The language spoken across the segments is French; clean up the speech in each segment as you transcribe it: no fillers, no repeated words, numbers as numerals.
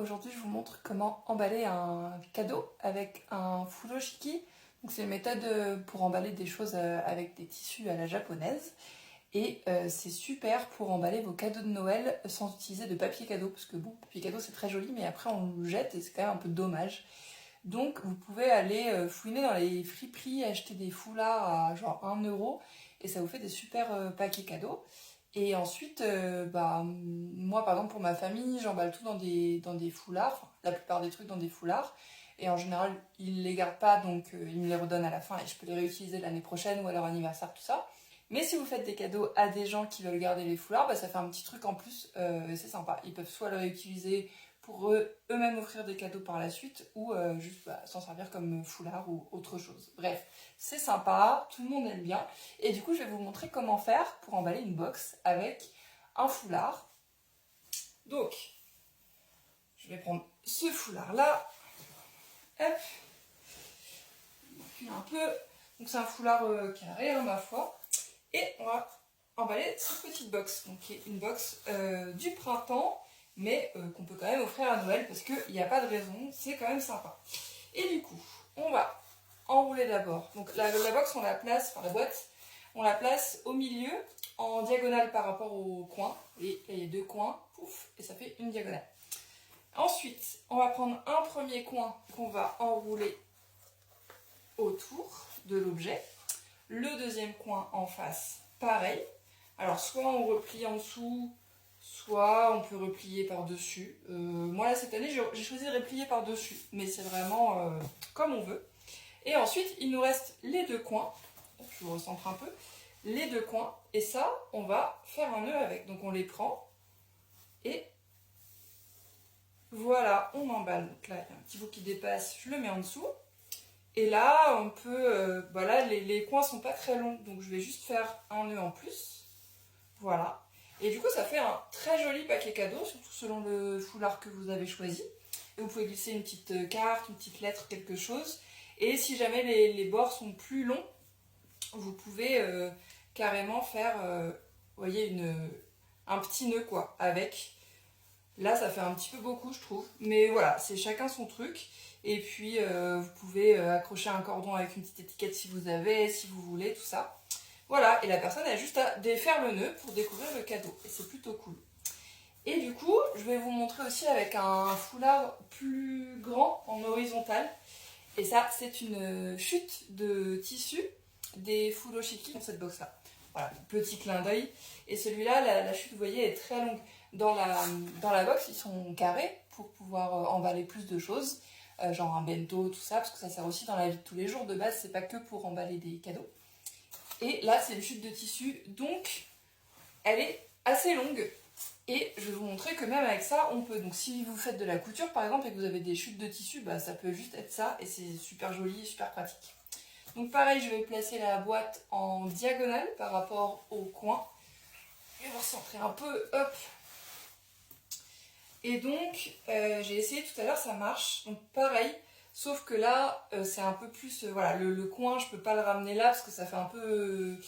aujourd'hui je vous montre comment emballer un cadeau avec un furoshiki. Donc c'est une méthode pour emballer des choses avec des tissus à la japonaise. Et c'est super pour emballer vos cadeaux de Noël sans utiliser de papier cadeau. Parce que bon, papier cadeau c'est très joli mais après on le jette et c'est quand même un peu dommage. Donc vous pouvez aller fouiner dans les friperies, acheter des foulards à genre 1 € et ça vous fait des super paquets cadeaux. Et ensuite, moi par exemple pour ma famille, j'emballe tout dans des foulards, enfin, la plupart des trucs dans des foulards. Et en général, ils les gardent pas, donc ils me les redonnent à la fin et je peux les réutiliser l'année prochaine ou à leur anniversaire, tout ça. Mais si vous faites des cadeaux à des gens qui veulent garder les foulards, ça fait un petit truc en plus, c'est sympa. Ils peuvent soit le réutiliser pour eux-mêmes offrir des cadeaux par la suite ou juste s'en servir comme foulard ou autre chose. Bref, c'est sympa, tout le monde aime bien. Et du coup, je vais vous montrer comment faire pour emballer une box avec un foulard. Donc, je vais prendre ce foulard-là. Hop. Un peu. Donc c'est un foulard carré, ma foi. Et on va emballer cette petite box. Donc qui est une box du printemps, mais qu'on peut quand même offrir à Noël parce qu'il n'y a pas de raison, c'est quand même sympa. Et du coup, on va enrouler d'abord. Donc la box, on la place, enfin la boîte, on la place au milieu, en diagonale par rapport au coin. Et il y a deux coins, pouf, et ça fait une diagonale. Ensuite, on va prendre un premier coin qu'on va enrouler autour de l'objet. Le deuxième coin en face, pareil. Alors, soit on replie en dessous, soit on peut replier par-dessus. Moi, là, cette année, j'ai choisi de replier par-dessus, mais c'est vraiment comme on veut. Et ensuite, il nous reste les deux coins. Je vous recentre un peu. Les deux coins. Et ça, on va faire un nœud avec. Donc, on les prend et voilà, on emballe. Donc là, il y a un petit bout qui dépasse, je le mets en dessous. Et là, on peut... voilà, les coins sont pas très longs, donc je vais juste faire un nœud en plus. Voilà. Et du coup, ça fait un très joli paquet cadeau, surtout selon le foulard que vous avez choisi. Et vous pouvez glisser une petite carte, une petite lettre, quelque chose. Et si jamais les bords sont plus longs, vous pouvez carrément faire, vous voyez, un petit nœud, quoi, avec... Là, ça fait un petit peu beaucoup, je trouve. Mais voilà, c'est chacun son truc. Et puis, vous pouvez accrocher un cordon avec une petite étiquette si vous avez, si vous voulez, tout ça. Voilà, et la personne a juste à défaire le nœud pour découvrir le cadeau. Et c'est plutôt cool. Et du coup, je vais vous montrer aussi avec un foulard plus grand, en horizontal. Et ça, c'est une chute de tissu des furoshiki dans cette box-là. Voilà, petit clin d'œil. Et celui-là, la chute, vous voyez, est très longue. Dans la box, ils sont carrés pour pouvoir emballer plus de choses, genre un bento, tout ça, parce que ça sert aussi dans la vie de tous les jours. De base, c'est pas que pour emballer des cadeaux. Et là, c'est une chute de tissu, donc elle est assez longue. Et je vais vous montrer que même avec ça, on peut. Donc si vous faites de la couture, par exemple, et que vous avez des chutes de tissu, ça peut juste être ça, et c'est super joli, super pratique. Donc pareil, je vais placer la boîte en diagonale par rapport au coin. Je vais recentrer un peu, hop. Et donc, j'ai essayé tout à l'heure, ça marche. Donc pareil, sauf que là, c'est un peu plus... voilà, le coin, je peux pas le ramener là parce que ça fait un peu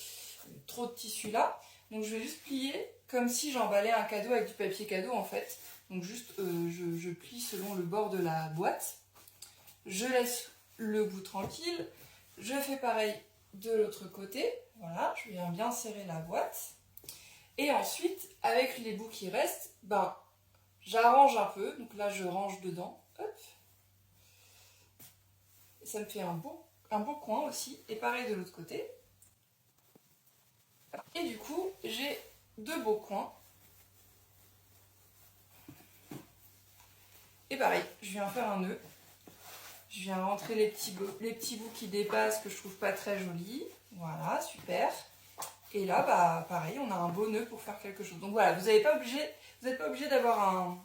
trop de tissu là. Donc je vais juste plier comme si j'emballais un cadeau avec du papier cadeau en fait. Donc juste, je plie selon le bord de la boîte. Je laisse le bout tranquille. Je fais pareil de l'autre côté. Voilà, je viens bien serrer la boîte. Et ensuite, avec les bouts qui restent, j'arrange un peu, donc là je range dedans, hop. Et ça me fait un beau coin aussi, et pareil de l'autre côté. Et du coup, j'ai deux beaux coins. Et pareil, je viens faire un nœud. Je viens rentrer les petits bouts qui dépassent, que je trouve pas très jolis. Voilà, super. Et là, pareil, on a un beau nœud pour faire quelque chose. Donc voilà, vous n'êtes pas obligé d'avoir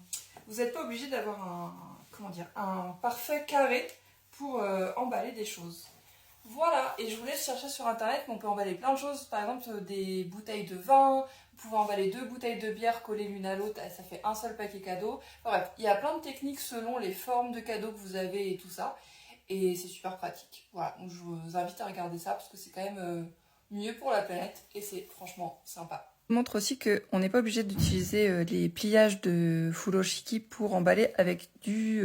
un parfait carré pour emballer des choses. Voilà, et je vous laisse chercher sur internet, mais on peut emballer plein de choses. Par exemple, des bouteilles de vin, vous pouvez emballer 2 bouteilles de bière collées l'une à l'autre, ça fait un seul paquet cadeau. Enfin, bref, il y a plein de techniques selon les formes de cadeaux que vous avez et tout ça. Et c'est super pratique. Voilà, donc je vous invite à regarder ça parce que c'est quand même mieux pour la planète et c'est franchement sympa. Je vous montre aussi qu'on n'est pas obligé d'utiliser les pliages de furoshiki pour emballer avec du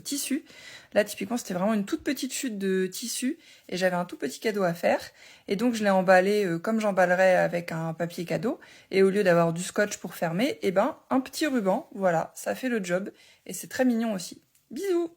tissu. Là, typiquement, c'était vraiment une toute petite chute de tissu et j'avais un tout petit cadeau à faire. Et donc, je l'ai emballé comme j'emballerais avec un papier cadeau. Et au lieu d'avoir du scotch pour fermer, eh ben, un petit ruban. Voilà, ça fait le job et c'est très mignon aussi. Bisous!